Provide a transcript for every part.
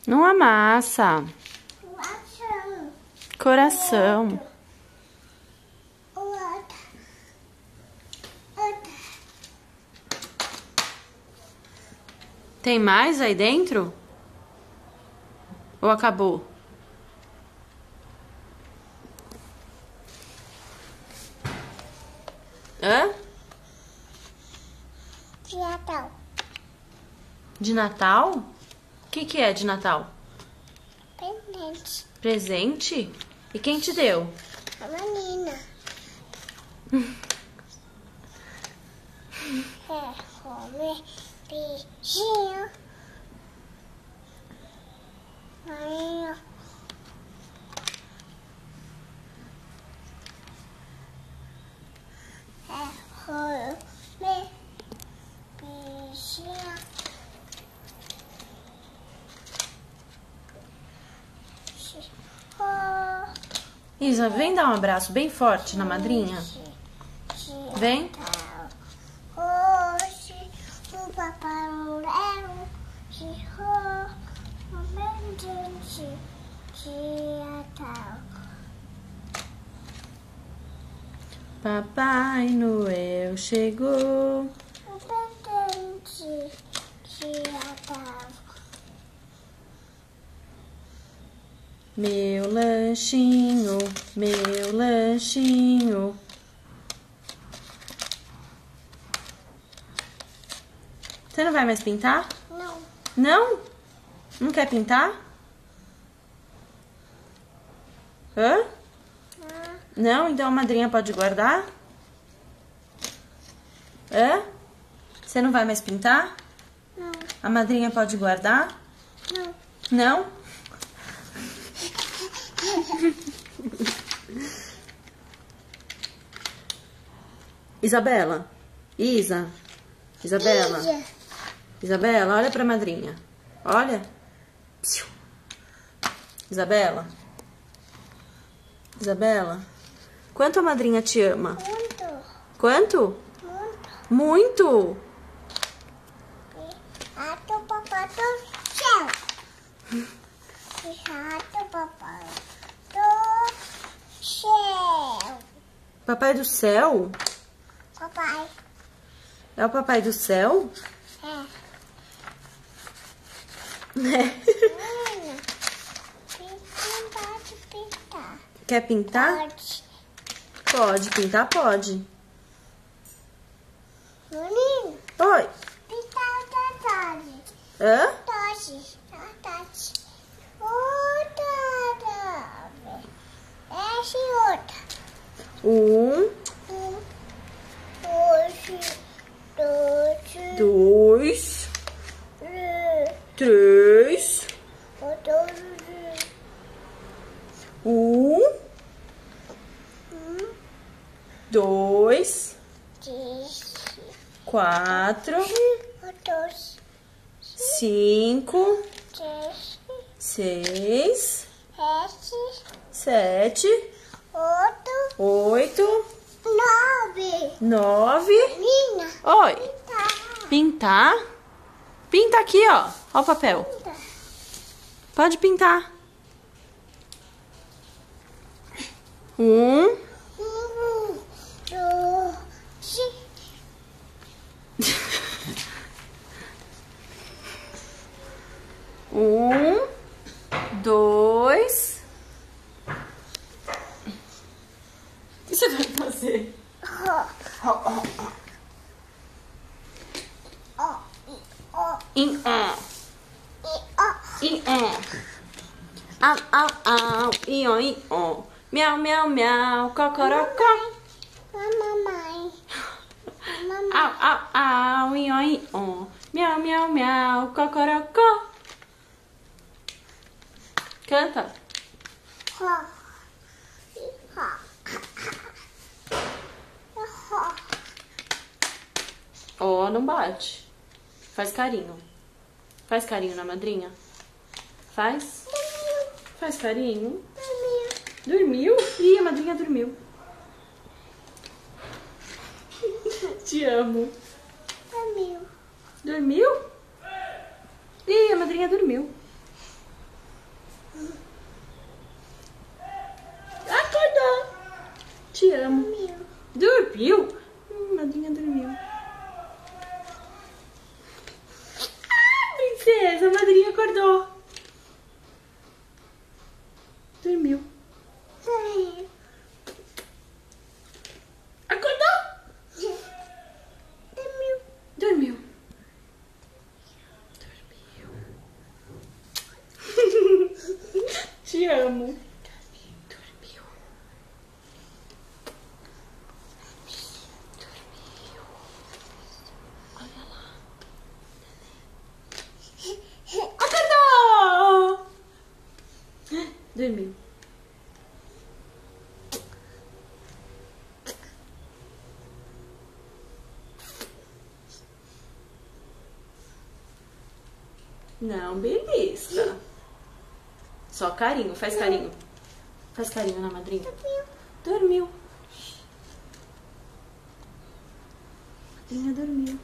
Não amassa. Coração. Tem mais aí dentro? Ou acabou? Hã? De Natal. De Natal? O que é de Natal? Presente. Presente? E quem te deu? A menina. Comer beijinho. Marinho. Comer beijinho. Isa, vem dar um abraço bem forte na madrinha. Vem. Hoje o Papai Noel chegou no presente de Natal. Papai Noel chegou. O presente de Natal. Meu lanchinho, meu lanchinho. Você não vai mais pintar? Não. Não? Não quer pintar? Hã? Não? Então a madrinha pode guardar? Hã? Você não vai mais pintar? Não. A madrinha pode guardar? Não. Não? Isabela. Isabela. Isabela, olha pra madrinha. Olha. Isabela. Isabela. Quanto a madrinha te ama? Muito. Quanto? Muito. Muito? Rato papai do céu. Rato papai do céu. Papai do céu? Papai. É o papai do céu? É. É. Pode pintar. Quer pintar? Pode. Pode, pintar pode. Menino, Oi. pintar outra tarde. Hã? Tarde. Tarde. Outra tarde. Essa e outra. Um, dois, três, dois, quatro, cinco, seis, sete, oito, 9. nove. Menina, Oi. tá. Pintar? Pinta aqui, ó. Ó o papel. Pode pintar. Um. Um, dois. O que você vai fazer? In on. In on. Au, au, au. In on, in on. Miau, miau, miau. Cocorocó. Mamãe. Au, au, au. In on, in on. Miau, miau, miau. Cocorocó. Canta. Ó, não bate. Faz carinho. Faz carinho na madrinha. Faz. Faz carinho. Dormiu. Dormiu? Ih, a madrinha dormiu. Te amo. Dormiu. Dormiu? Ih, a madrinha dormiu. Acordou. Te amo. Dormiu. Dormiu? Madrinha dormiu. Ah, princesa, a madrinha acordou. Dormiu. Dormiu. Acordou? Dormiu. Dormiu. Te amo. Dormiu. Dormiu. Olha lá. Acordou! Dormiu. Não belisca. Só carinho, faz carinho. Faz carinho na madrinha. Dormiu. Madrinha dormiu.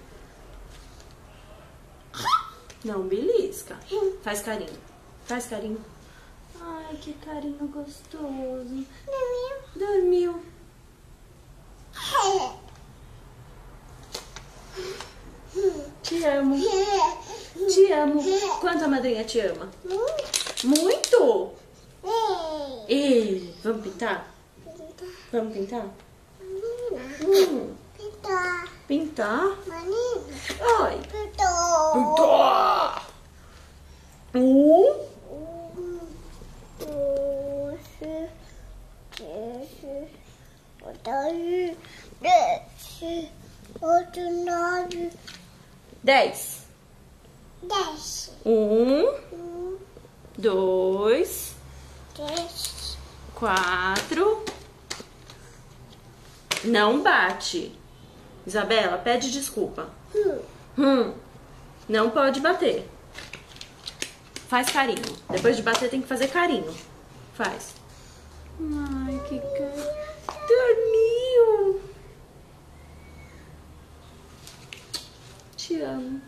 Não belisca. Faz carinho. Faz carinho. Ai, que carinho gostoso. Dormiu. Te amo. Te amo. Quanto a madrinha te ama? Muito? Ei, vamos pintar? Vamos pintar? Pintar? Oi. Pintar. Outro 9, 10. 10, 2, 3, 4. Não bate. Isabela, pede desculpa. Não pode bater. Faz carinho. Depois de bater tem que fazer carinho. Faz. Ai, que carinho. Dormiu. Te amo.